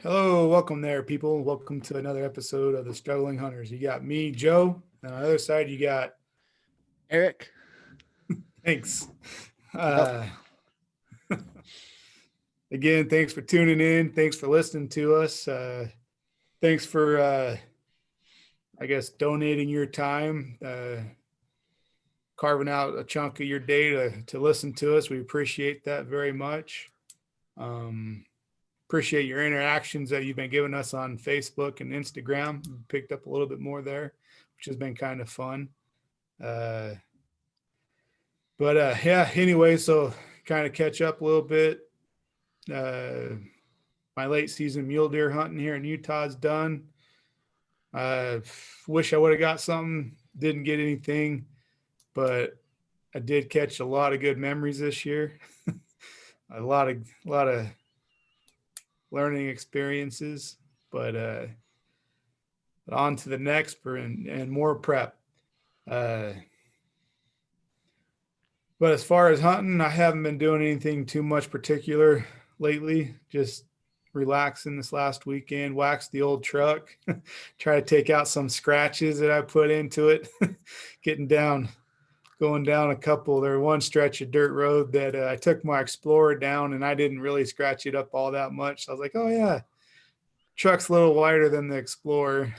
Hello, welcome there, people. Welcome to another episode of the Struggling Hunters. You got me, Joe, and on the other side, you got Eric. thanks. Yep. Uh, Again, thanks for tuning in. Thanks for listening to us. Thanks for, I guess, donating your time, carving out a chunk of your day to listen to us. We appreciate that very much. Um, Appreciate your interactions that you've been giving us on Facebook and Instagram. Picked up a little bit more there, which has been kind of fun. Uh, but yeah, anyway, so kind of catch up a little bit. Uh, my late season mule deer hunting here in Utah is done. I wish I would have got something. Didn't get anything, but I did catch a lot of good memories this year. A lot of learning experiences. But on to the next and more prep. Uh, but as far as hunting, I haven't been doing anything too much particular lately. Just relaxing this last weekend, waxed the old truck, try to take out some scratches that I put into it, getting down, going down a couple. There one stretch of dirt road that I took my Explorer down and I didn't really scratch it up all that much. So I was like, oh yeah, truck's a little wider than the Explorer,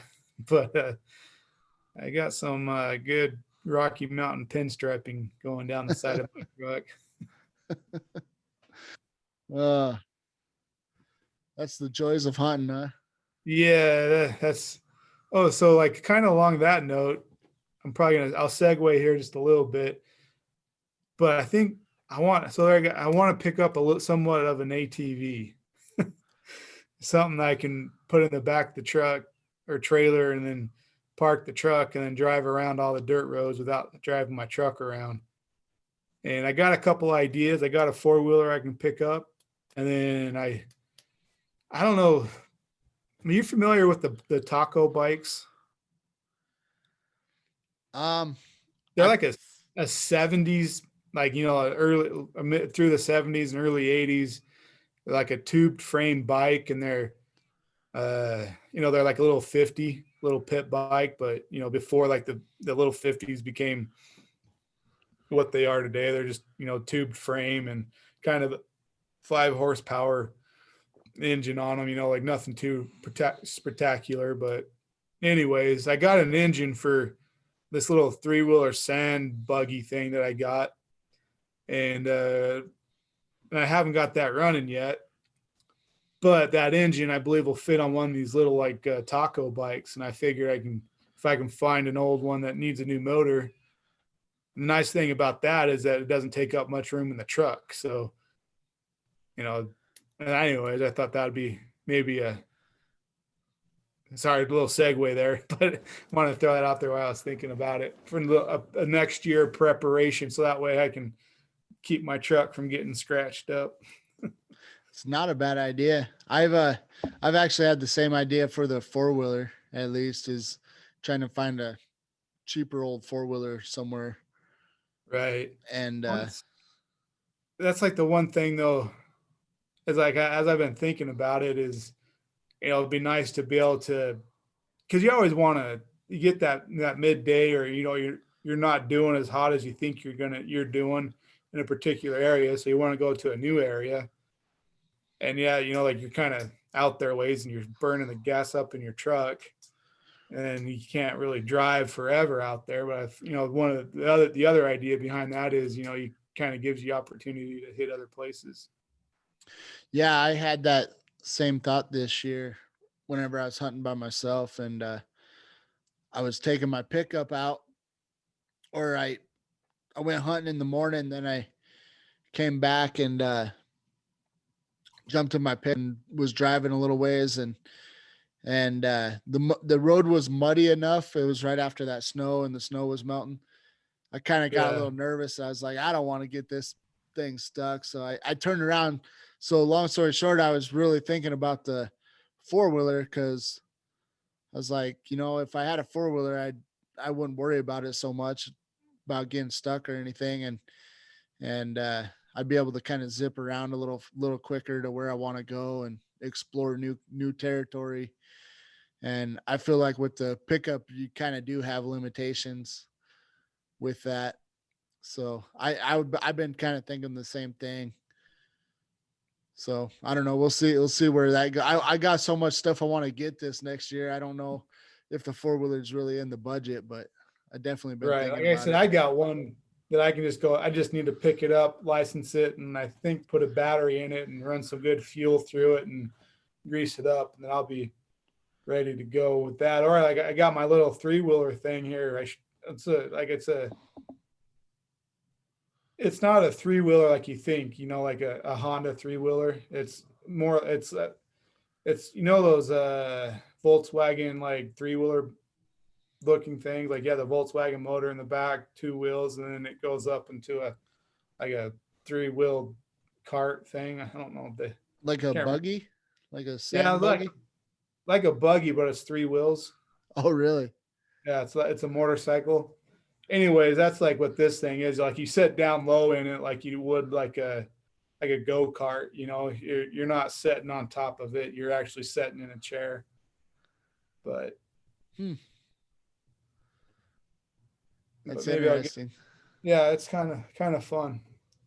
but I got some good Rocky Mountain pinstriping going down the side of my truck. Uh, that's the joys of hunting, huh? Yeah, that's. Oh, so like kind of along that note, I'll segue here just a little bit, but I think I want to pick up somewhat of an ATV, something I can put in the back of the truck or trailer and then park the truck and then drive around all the dirt roads without driving my truck around. And I got a couple ideas. I got a four-wheeler I can pick up, and then I don't know. Are you familiar with the taco bikes? Um, They're I like a 70s, like early through the 70s and early 80s. They're like a tubed frame bike, and they're like a little 50 little pit bike, but before like the little 50s became what they are today, they're just tubed frame and kind of 5 horsepower engine on them, like nothing too spectacular. But anyways, I got an engine for this little three-wheeler sand buggy thing that I got, and I haven't got that running yet. But that engine, I believe, will fit on one of these little like taco bikes, and I figured if I can find an old one that needs a new motor. The nice thing about that is that it doesn't take up much room in the truck. So, you know, and anyways, I thought that would be maybe a little segue there, but I wanted to throw that out there while I was thinking about it for a next year preparation. So that way I can keep my truck from getting scratched up. it's not a bad idea. I've actually had the same idea for the four wheeler. At least is trying to find a cheaper old four wheeler somewhere. Right. And Well, that's like the one thing though, is like, as I've been thinking about it is, it'd be nice to be able to, cause you always want to you get that midday, or, you're not doing as hot as you think you're doing in a particular area. So you want to go to a new area. And yeah, like you're kind of out there ways and you're burning the gas up in your truck and you can't really drive forever out there. But one of the other idea behind that is, you kind of gives you opportunity to hit other places. yeah, I had that same thought this year whenever I was hunting by myself, and I was taking my pickup out, or I went hunting in the morning, then I came back and jumped in my pit and was driving a little ways, and the road was muddy enough. It was right after that snow, and the snow was melting. I kind of got a Yeah. little nervous. I was like, I don't want to get this thing stuck. So I turned around. So long story short, I was really thinking about the four wheeler because I was like, if I had a four wheeler, I wouldn't worry about it so much about getting stuck or anything, and I'd be able to kind of zip around a little quicker to where I want to go, explore new territory. And I feel like with the pickup, you kind of do have limitations with that. So I've been kind of thinking the same thing. So I don't know. We'll see. We'll see where that go. I got so much stuff I want to get this next year. I don't know if the 4-wheeler is really in the budget, but I definitely been Right. thinking Like I about said, it. I got one that I can just go. I just need to pick it up, license it, and I think put a battery in it and run some good fuel through it and grease it up, and then I'll be ready to go with that. Or like I got my little 3-wheeler thing here. It's a like it's not a 3-wheeler like you think. Like a Honda 3-wheeler. It's more. It's those Volkswagen like 3-wheeler looking things, like, yeah, the Volkswagen motor in the back, 2 wheels, and then it goes up into a 3-wheel cart thing. I don't know if they Like a can't remember. buggy, like a Yeah, sand like buggy. like a buggy, but it's 3 wheels. Oh, really? Yeah, it's a motorcycle. Anyways, that's like what this thing is. Like you sit down low in it like you would like a go-kart. You're not sitting on top of it. You're actually sitting in a chair. But Hmm. but That's maybe I'll get. interesting. Yeah, it's kind of fun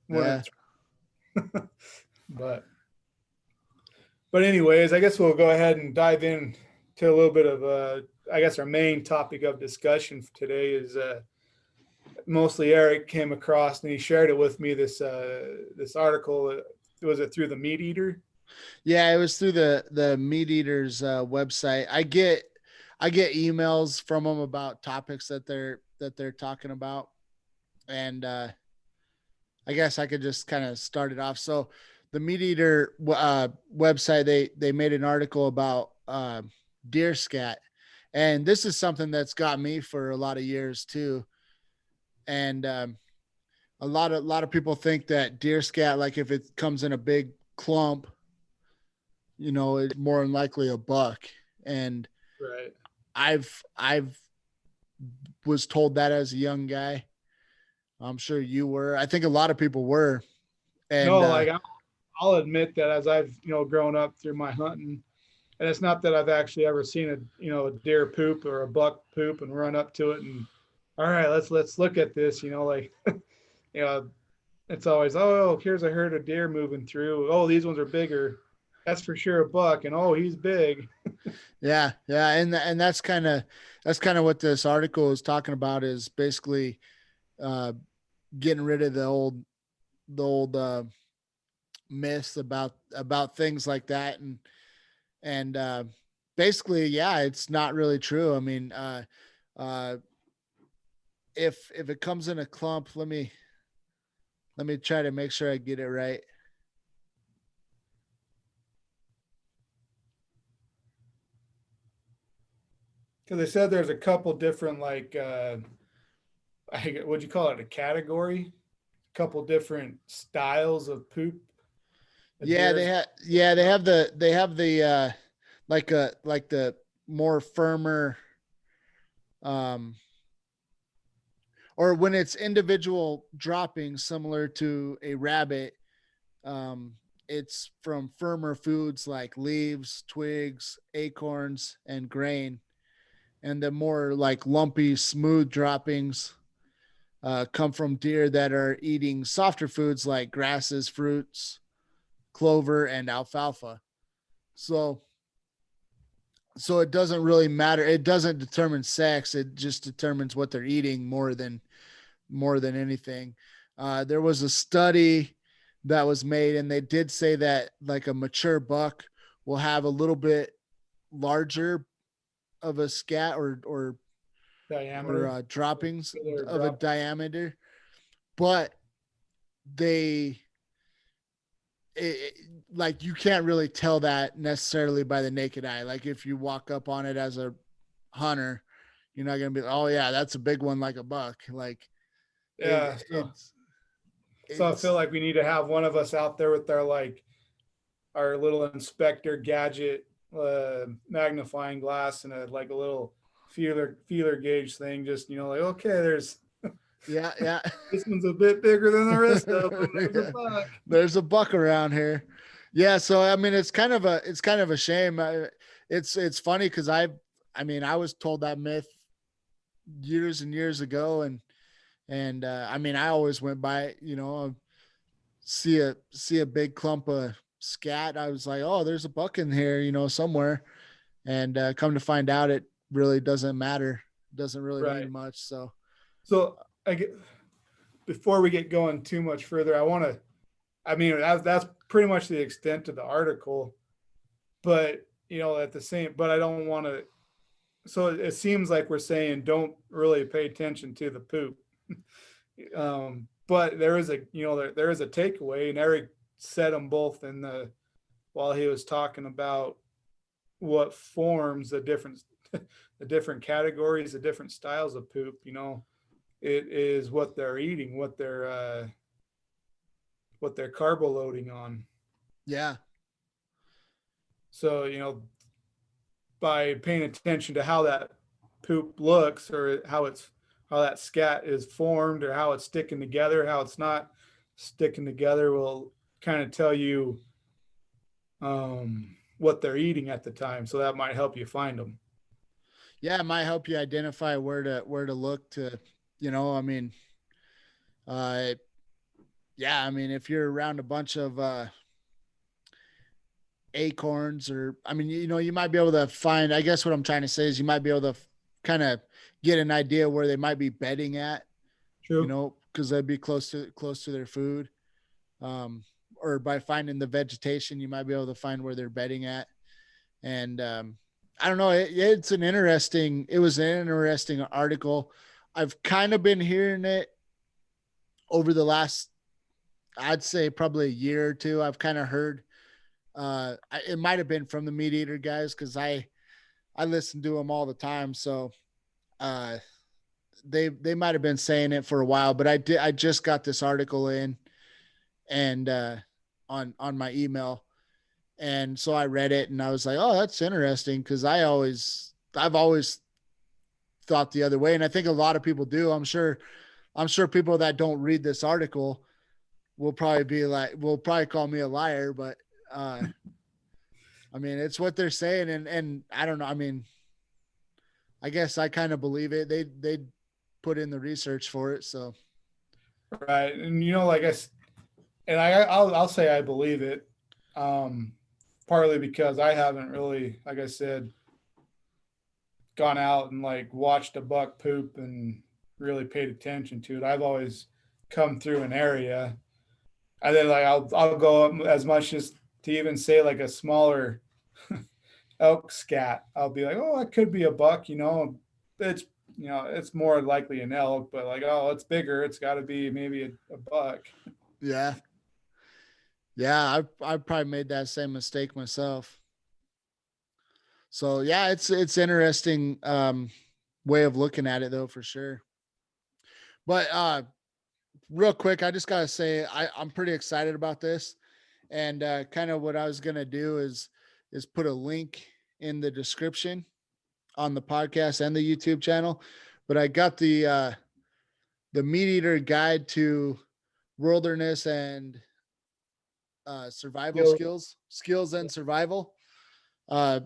when Yeah. it's but anyways, I guess we'll go ahead and dive in to a little bit of I guess our main topic of discussion for today is mostly Eric came across and he shared it with me, this article. Was it through the Meat Eater? Yeah, it was through the Meat Eaters website. I get emails from them about topics that they're talking about, and I guess I could just kind of start it off. So, the Meat Eater website, they made an article about deer scat, and this is something that's got me for a lot of years too. And a lot of people think that deer scat, like if it comes in a big clump, it's more than likely a buck. And Right. I've was told that as a young guy. I'm sure you were. I think a lot of people were. And No, like I'll admit that as I've grown up through my hunting, and it's not that I've actually ever seen a deer poop or a buck poop and run up to it and all right, let's look at this. Like you know it's always, oh, here's a herd of deer moving through. Oh, these ones are bigger. That's for sure a buck, and oh, he's big. yeah, yeah, and that's kind of what this article is talking about, is basically uh getting rid of the old myths about things like that. And basically, yeah, it's not really true. I mean, uh if it comes in a clump, let me try to make sure I get it right. Because they said there's a couple different like what'd you call it, a category, a couple different styles of poop a Yeah, deer's. they have the like the more firmer, um or when it's individual droppings similar to a rabbit. um it's from firmer foods like leaves, twigs, acorns, and grain. And the more like lumpy, smooth droppings come from deer that are eating softer foods like grasses, fruits, clover, and alfalfa. So so it doesn't really matter. It doesn't determine sex. It just determines what they're eating more than anything. There was a study that was made, and they did say that like a mature buck will have a little bit larger of a scat or Diameter droppings for their of a drop. diameter, but they it, like you can't really tell that necessarily by the naked eye. Like if you walk up on it as a hunter, you're not gonna be, oh yeah, that's a big one like a buck. Like it, Yeah, it's so I feel it's like we need to have one of us out there with our little inspector gadget, magnifying glass, and a little feeler gauge thing. Just like, okay, yeah, yeah. this one's a bit bigger than the rest of them. There's a Yeah. buck. There's a buck around here. Yeah, so I mean, it's kind of a shame. It's funny because I mean, I was told that myth years and years ago, and I mean, I always went by, see a big clump of scat. I was like, oh, there's a buck in here, somewhere, and come to find out, it really doesn't matter. Doesn't really Right. mean much. So So I get before we get going too much further, I want to. I mean, that's pretty much the extent of the article, but at the same, but I don't want to. So it seems like we're saying don't really pay attention to the poop. But there is there is a takeaway, and Eric said them both in the while he was talking about what forms the different the different categories, the different styles of poop. It is what they're eating, what they're carbo loading on. yeah, So by paying attention to how that poop looks, or how that scat is formed, or how it's sticking together, how it's not sticking together, will kind of tell you what they're eating at the time. So that might help you find them. yeah, it might help you identify where to look to, I mean, uh, yeah, I mean, if you're around a bunch of acorns, or I mean, you might be able to find, I guess what I'm trying to say is you might be able to kind of get an idea where they might be bedding at, True. because they'd be close to their food. Um, or by finding the vegetation, you might be able to find where they're bedding at. And I don't know, it was an interesting article. I've kind of been hearing it over the last, I'd say probably a year or two. I've kind of heard, it might have been from the meat eater guys, because I listen to them all the time. So uh, they might have been saying it for a while, but I just got this article in, and on my email, and so I read it, and I was like, oh, that's interesting, because I've always thought the other way, and I think a lot of people do. I'm sure people that don't read this article will probably call me a liar, but uh, I mean, it's what they're saying, and I don't know. I mean, I guess I kind of believe it. They put in the research for it, so Right. And like I'll say I believe it. Um, Partly because I haven't really, like I said, gone out and like watched a buck poop and really paid attention to it. I've always come through an area, and then like I'll go up as much as to even say like a smaller elk scat. I'll be like, oh, it could be a buck. It's it's more likely an elk, but like, oh, it's bigger. It's got to be maybe a buck. yeah, yeah. I've probably made that same mistake myself. So yeah, it's interesting way of looking at it though, for sure. But real quick, I just gotta say I'm pretty excited about this, and kind of what I was gonna do is put a link in the description on the podcast and the YouTube channel. But I got the Meat Eater Guide to Wilderness and Survival Yo, Skills and Survival. Uh,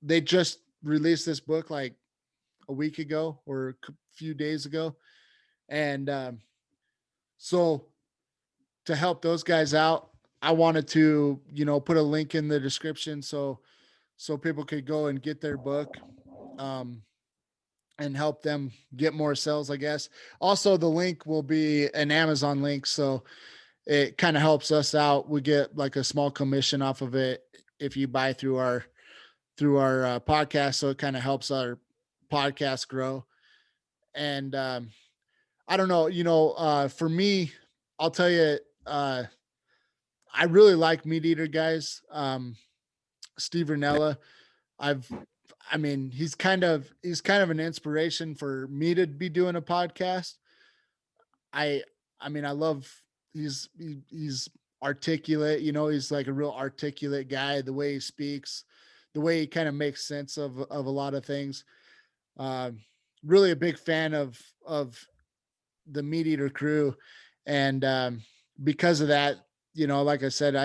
they just released this book like a week ago or a few days ago, and so to help those guys out, I wanted to put a link in the description so people could go and get their book. Um, and help them get more sales, I guess. Also, the link will be an Amazon link, so it kind of helps us out. We get like a small commission off of it if you buy through our podcast, so it kind of helps our podcast grow. And I don't know, for me, I'll tell you, I really like Meat Eater guys. Steve Ranella, I've I mean, he's kind of an inspiration for me to be doing a podcast. I I mean, I love he's articulate, he's like a real articulate guy, the way he speaks, the way he kind of makes sense of a lot of things. Um Really a big fan of the Meat Eater crew, and because of that, like I said,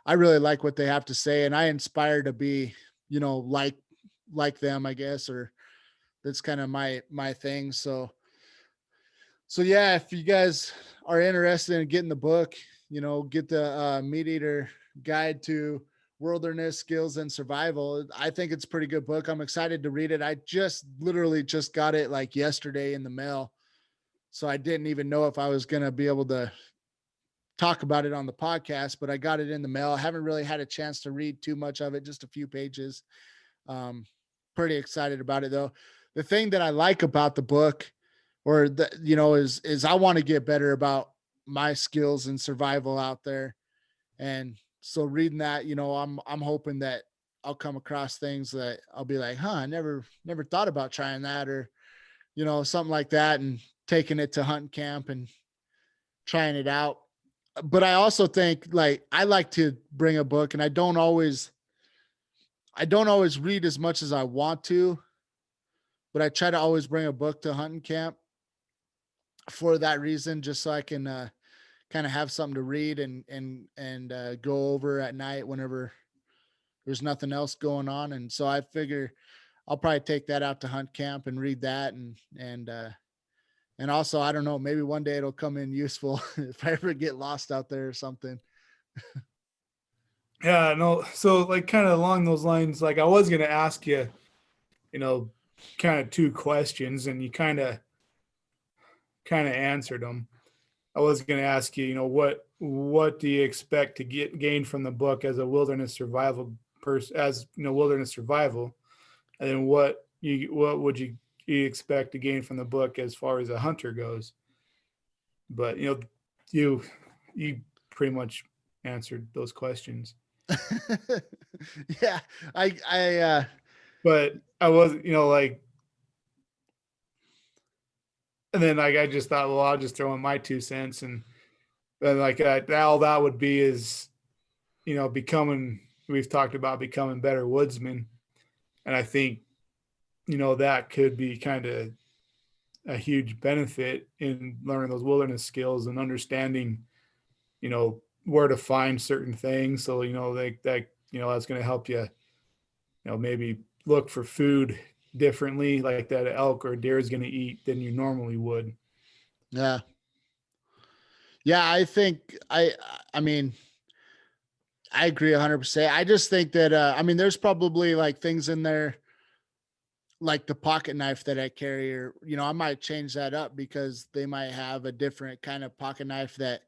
I really like what they have to say, and I inspire to be, like them, I guess, or that's kind of my thing. So yeah, if you guys are interested in getting the book, get the Meat Eater Guide to Wilderness Skills and Survival. I think it's a pretty good book. I'm excited to read it. I just literally just got it like yesterday in the mail. So I didn't even know if I was going to be able to talk about it on the podcast, but I got it in the mail. I haven't really had a chance to read too much of it, just a few pages. Um, Pretty excited about it though. The thing that I like about the book, or the, is I want to get better about my skills and survival out there. And so reading that, I'm hoping that I'll come across things that I'll be like, huh, I never thought about trying that, or, something like that, and taking it to hunting camp and trying it out. But I also think, like, I like to bring a book, and I don't always read as much as I want to, but I try to always bring a book to hunting camp for that reason, just so I can kind of have something to read and go over at night whenever there's nothing else going on. And so I figure I'll probably take that out to hunt camp and read that, and also, I don't know, maybe one day it'll come in useful if I ever get lost out there or something. Yeah, no. So like kind of along those lines, like I was gonna ask you, you know, kind of two questions, and you kind of answered them. I was gonna ask you, what do you expect to gain from the book as a wilderness survival person, as wilderness survival, and then what would you expect to gain from the book as far as a hunter goes? But you you pretty much answered those questions. Yeah, I But I was, like, and then like I just thought, well, I'll just throw in my 2 cents, and then like all that would be is, becoming. We've talked about becoming better woodsmen, and I think that could be kind of a huge benefit in learning those wilderness skills and understanding, where to find certain things. So that's going to help you, maybe look for food differently, like that elk or deer is going to eat than you normally would. yeah. Yeah, I think I mean, I agree 100%. I just think that there's probably like things in there like the pocket knife that I carry, or I might change that up because they might have a different kind of pocket knife that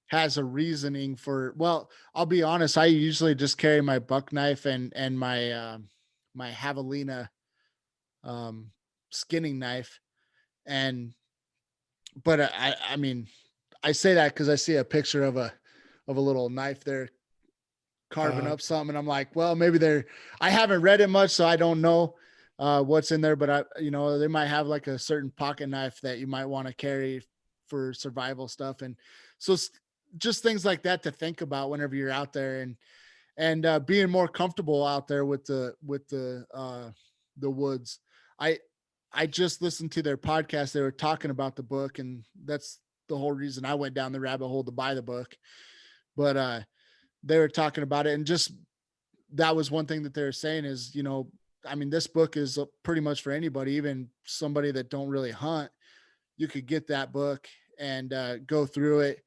has a reasoning for. Well, I'll be honest, I usually just carry my buck knife and my my javelina um skinning knife. And but I mean, I say that because I see a picture of a little knife there carving Uh, up something, and I'm like, well, maybe they're. I haven't read it much, so I don't know what's in there, but they might have like a certain pocket knife that you might want to carry for survival stuff, and so just things like that to think about whenever you're out there, and being more comfortable out there with the woods. I I just listened to their podcast. They were talking about the book, and that's the whole reason I went down the rabbit hole to buy the book. But they were talking about it, and just that was one thing that they were saying is, this book is pretty much for anybody, even somebody that don't really hunt. You could get that book and go through it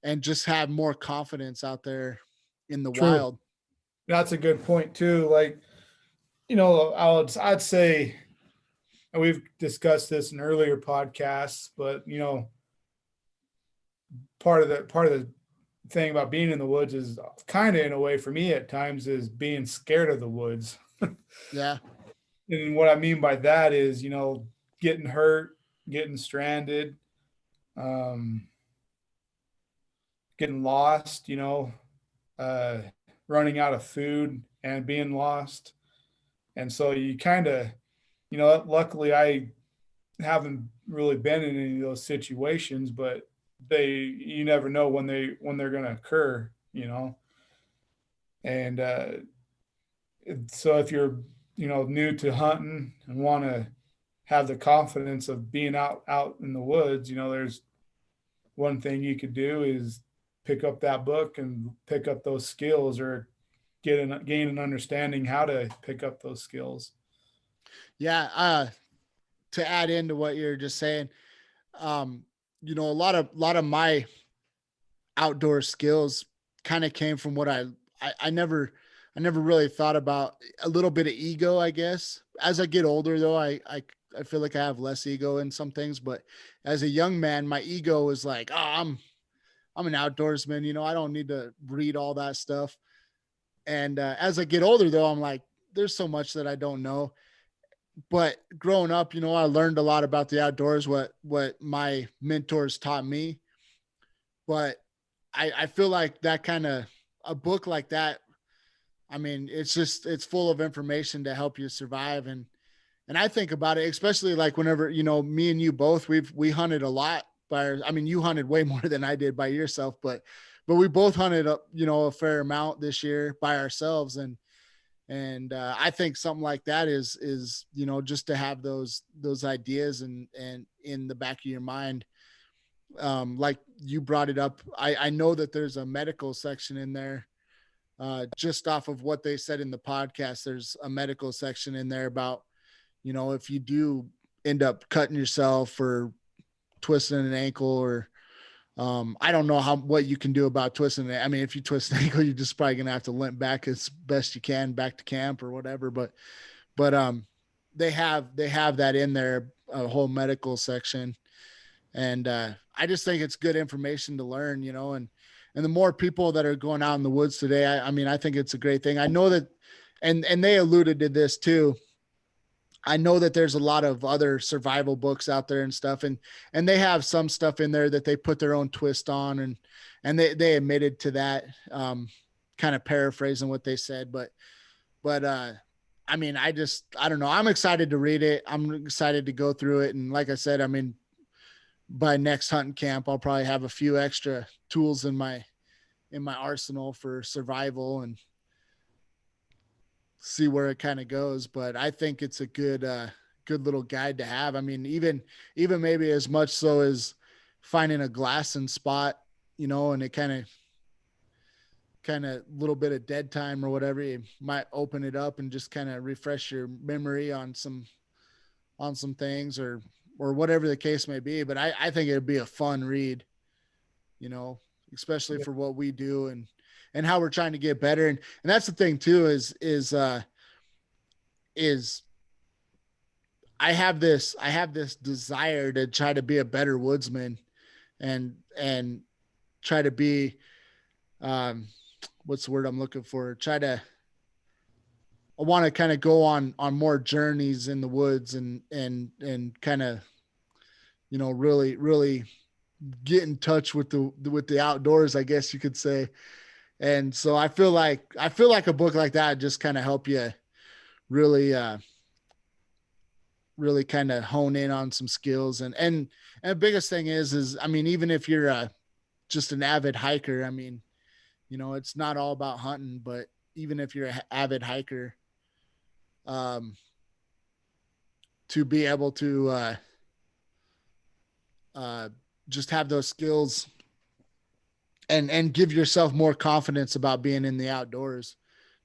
and just have more confidence out there in the True. wild. That's a good point too. Like, I'd say, and we've discussed this in earlier podcasts, but part of the thing about being in the woods is kind of, in a way, for me at times, is being scared of the woods. Yeah. And what I mean by that is, getting hurt, getting stranded, um, getting lost, uh, running out of food and being lost. And so you kind of, luckily I haven't really been in any of those situations, but you never know when they're going to occur, and so if you're, new to hunting and want to have the confidence of being out in the woods, there's one thing you could do is pick up that book and pick up those skills, or gain an understanding how to pick up those skills. Yeah. To add into what you're just saying, um, a lot of my outdoor skills kind of came from what I never really thought about. A little bit of ego, I guess. As I get older though, I feel like I have less ego in some things, but as a young man, my ego was like, oh, I'm an outdoorsman, I don't need to read all that stuff. And as I get older though, I'm like, there's so much that I don't know. But growing up, I learned a lot about the outdoors, what my mentors taught me. But I feel like that kind of a book like that, I mean, it's full of information to help you survive. And I think about it, especially like whenever, me and you both, we hunted a lot I mean, you hunted way more than I did by yourself, but we both hunted up, a fair amount this year by ourselves. And I think something like that is, just to have those ideas and in the back of your mind. Like you brought it up. I know that there's a medical section in there. Just off of what they said in the podcast, there's a medical section in there about, if you do end up cutting yourself or twisting an ankle, or I don't know what you can do about twisting it. I mean, if you twist an ankle, you're just probably gonna have to limp back as best you can back to camp or whatever. But they have that in there, a whole medical section. And I just think it's good information to learn, and the more people that are going out in the woods today, I mean, I think it's a great thing. I know that, and they alluded to this too. I know that there's a lot of other survival books out there and stuff, and they have some stuff in there that they put their own twist on, and they admitted to that, kind of paraphrasing what they said, but I mean, I don't know. I'm excited to read it. I'm excited to go through it, and like I said, I mean, by next hunting camp, I'll probably have a few extra tools in my arsenal for survival and see where it kind of goes. But I think it's a good little guide to have. I mean, even maybe as much so as finding a glassing spot, and it kind of little bit of dead time or whatever, you might open it up and just kind of refresh your memory on some things, or whatever the case may be. But I think it'd be a fun read, especially for what we do and how we're trying to get better. And that's the thing too, is I have this desire to try to be a better woodsman and try to be, what's the word I'm looking for? I want to kind of go on more journeys in the woods and kind of, really, really get in touch with the outdoors, I guess you could say. And so I feel like a book like that just kind of help you really, really kind of hone in on some skills. And the biggest thing is, I mean, even if you're just an avid hiker, I mean, it's not all about hunting, but even if you're an avid hiker, to be able to, just have those skills and give yourself more confidence about being in the outdoors,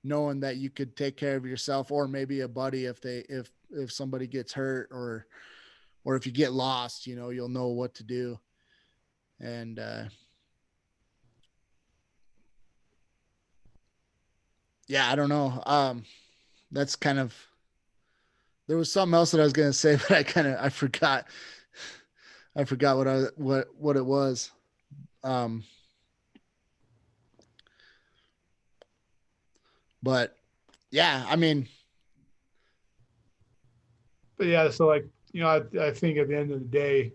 knowing that you could take care of yourself, or maybe a buddy if somebody gets hurt, or if you get lost, you'll know what to do. And yeah, I don't know. That's kind of, there was something else that I was going to say, but I forgot. I forgot what it was. Um, but yeah, I mean, But yeah, so like, I think at the end of the day,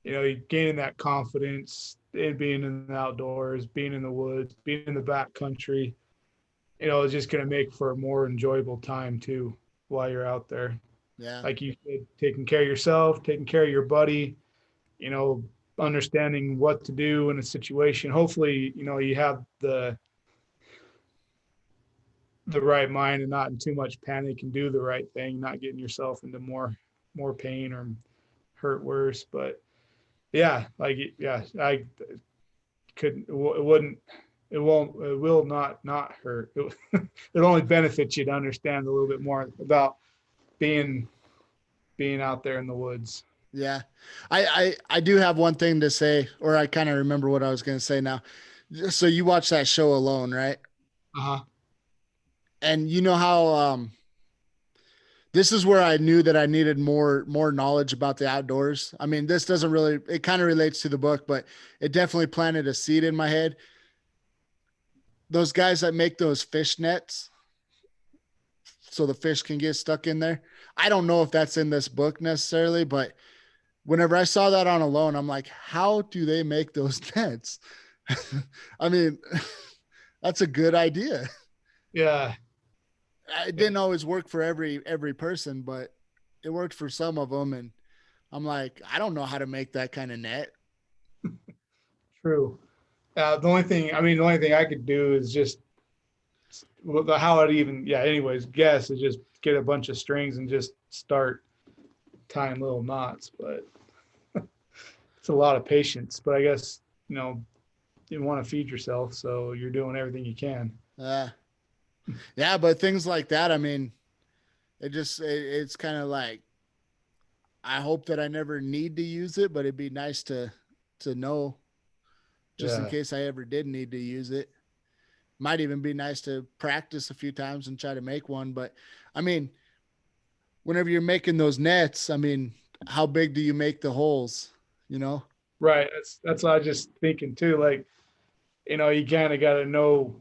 you gaining that confidence in being in the outdoors, being in the woods, being in the back country, is just going to make for a more enjoyable time too while you're out there. yeah, Like you said, taking care of yourself, taking care of your buddy, you know, understanding what to do in a situation. Hopefully, you have the right mind and not in too much panic, and do the right thing, not getting yourself into more pain or hurt worse. But yeah, like yeah, I couldn't, it wouldn't, it won't, it will not hurt. It only benefits you to understand a little bit more about being out there in the woods. Yeah. I do have one thing to say, or I kind of remember what I was going to say now. So you watch that show Alone, right? Uh-huh. And you know how this is where I knew that I needed more knowledge about the outdoors. I mean, this doesn't really, it kind of relates to the book, but it definitely planted a seed in my head. Those guys that make those fish nets so the fish can get stuck in there. I don't know if that's in this book necessarily, but whenever I saw that on Alone, I'm like, how do they make those nets? I mean, that's a good idea. Yeah. It Yeah. didn't always work for every person, but it worked for some of them. And I'm like, I don't know how to make that kind of net. True. The only thing, I mean, the only thing I could do is just, well, how it even, yeah, anyways, guess is just get a bunch of strings and just start tying little knots. But it's a lot of patience. But I guess, you want to feed yourself. So you're doing everything you can. Uh, yeah, but things like that, I mean, it's kind of like, I hope that I never need to use it, but it'd be nice to know just in Yeah. case I ever did need to use it. Might even be nice to practice a few times and try to make one. But I mean, whenever you're making those nets, I mean, how big do you make the holes? You know? Right. That's what I was just thinking too. Like, you kind of got to know,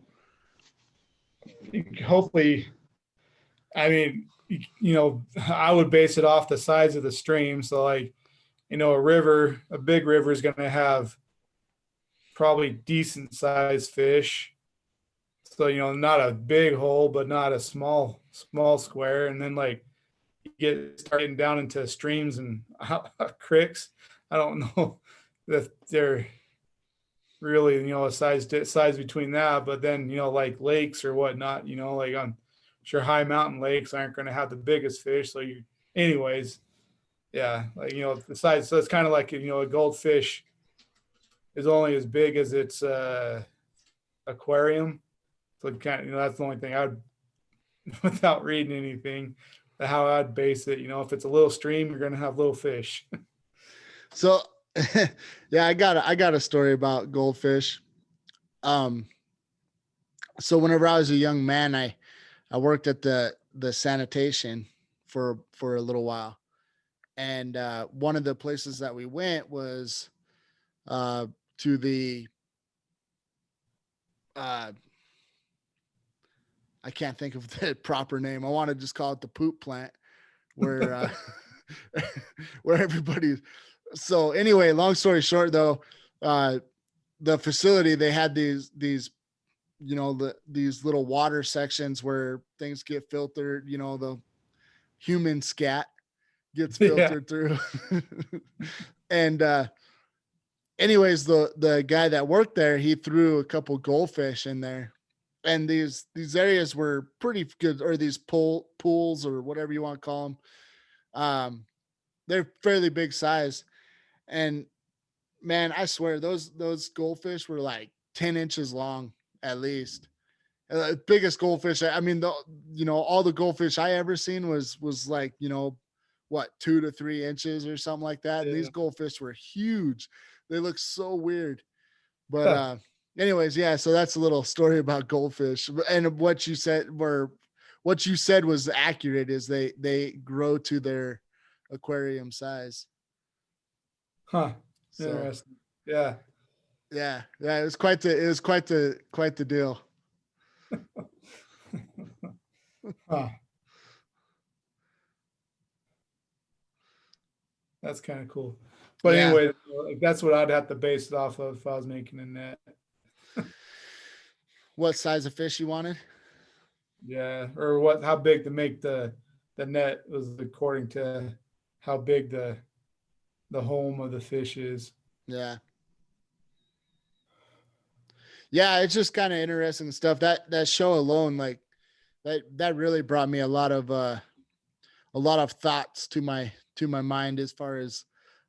hopefully, I mean, I would base it off the size of the stream. So like, a big river is going to have probably decent sized fish. So, not a big hole, but not a small square. And then like you start getting down into streams and creeks. I don't know if they're really, a size between that, but then, like lakes or whatnot, like I'm sure high mountain lakes aren't going to have the biggest fish. So anyways, yeah, like, the size. So it's kind of like, a goldfish is only as big as its aquarium. So kind of, that's the only thing I'd, without reading anything, how I'd base it. If it's a little stream, you're going to have little fish. So yeah, I got a story about goldfish. Um, so whenever I was a young man, I worked at the sanitation for a little while. And one of the places that we went was uh to the uh I can't think of the proper name. I want to just call it the poop plant where where everybody's. So anyway, long story short though, uh the facility, they had these these little water sections where things get filtered, the human scat gets Yeah. filtered through. And anyways, the guy that worked there, he threw a couple goldfish in there. And these areas were pretty good, or these pools or whatever you want to call them. They're fairly big size. And man, I swear those goldfish were like 10 inches long at least. Biggest goldfish. I mean, all the goldfish I ever seen was like, what, 2 to 3 inches or something like that. And these Yeah. goldfish were huge. They look so weird. But anyways, yeah. So that's a little story about goldfish. And what you said was accurate. Is they grow to their aquarium size. Huh. So Interesting. Yeah. yeah. It was quite the deal. Huh. That's kind of cool. But Yeah. anyway, like, that's what I'd have to base it off of if I was making a net. What size of fish you wanted? Yeah. Or how big to make the net was according to how big the home of the fish is. Yeah. Yeah, it's just kind of interesting stuff. That show alone, like that really brought me a lot of thoughts to my mind as far as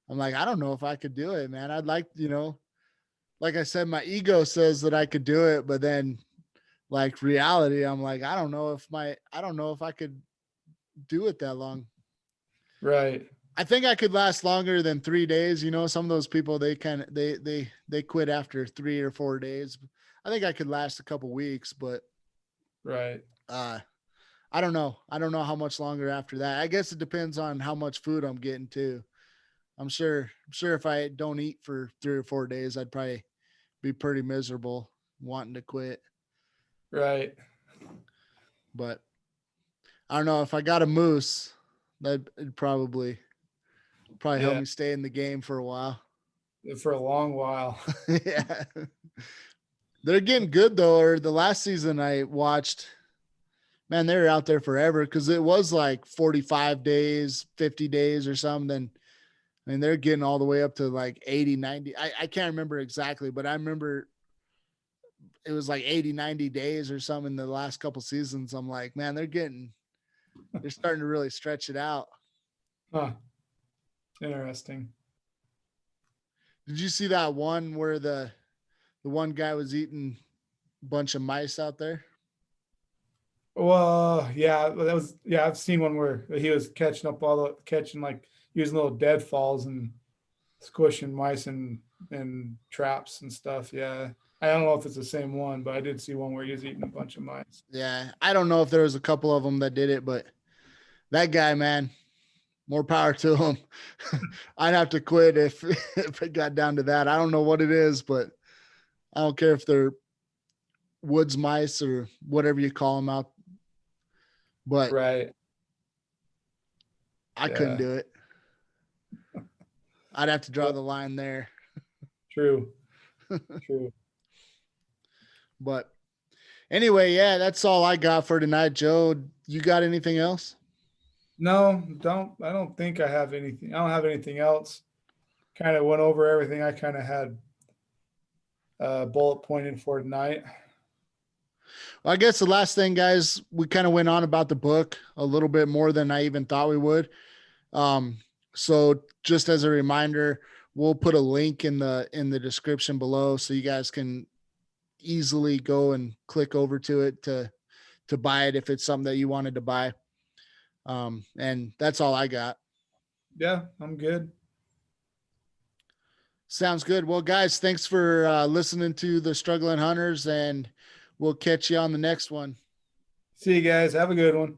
I'm like, I don't know if I could do it, man. I'd like, like I said, my ego says that I could do it, but then like reality, I'm like, I don't know if I could do it that long. Right. I think I could last longer than 3 days. You know, some of those people, they kind of, they quit after 3 or 4 days. I think I could last a couple weeks, but, Right. uh, I don't know. I don't know how much longer after that. I guess it depends on how much food I'm getting too. I'm sure if I don't eat for 3 or 4 days, I'd probably be pretty miserable wanting to quit. Right. But I don't know if I got a moose, that'd probably help Yeah. me stay in the game for a while. For a long while. Yeah. They're getting good though. Or the last season I watched, man, they were out there forever because it was like 45 days, 50 days or something. I mean, they're getting all the way up to like 80, 90. I can't remember exactly, but I remember it was like 80, 90 days or something in the last couple seasons. I'm like, man, they're starting to really stretch it out. Huh. Interesting. Did you see that one where the one guy was eating a bunch of mice out there? Well, yeah, that was yeah. I've seen one where he was catching up all the catching like using little deadfalls and squishing mice and traps and stuff. Yeah, I don't know if it's the same one, but I did see one where he was eating a bunch of mice. Yeah, I don't know if there was a couple of them that did it, but that guy, man, more power to him. I'd have to quit if if it got down to that. I don't know what it is, but I don't care if they're woods mice or whatever you call them out, but Right. I couldn't Yeah. do it. I'd have to draw Yep. the line there. True. True. But anyway, yeah, that's all I got for tonight, Joe. You got anything else? No, don't. I don't think I have anything. I don't have anything else. Kind of went over everything I kind of had bullet pointed for tonight. Well, I guess the last thing, guys, we kind of went on about the book a little bit more than I even thought we would. Um, so just as a reminder, we'll put a link in the description below so you guys can easily go and click over to it to buy it if it's something that you wanted to buy. And that's all I got. Yeah, I'm good. Sounds good. Well, guys, thanks for listening to the Struggling Hunters, and we'll catch you on the next one. See you guys. Have a good one.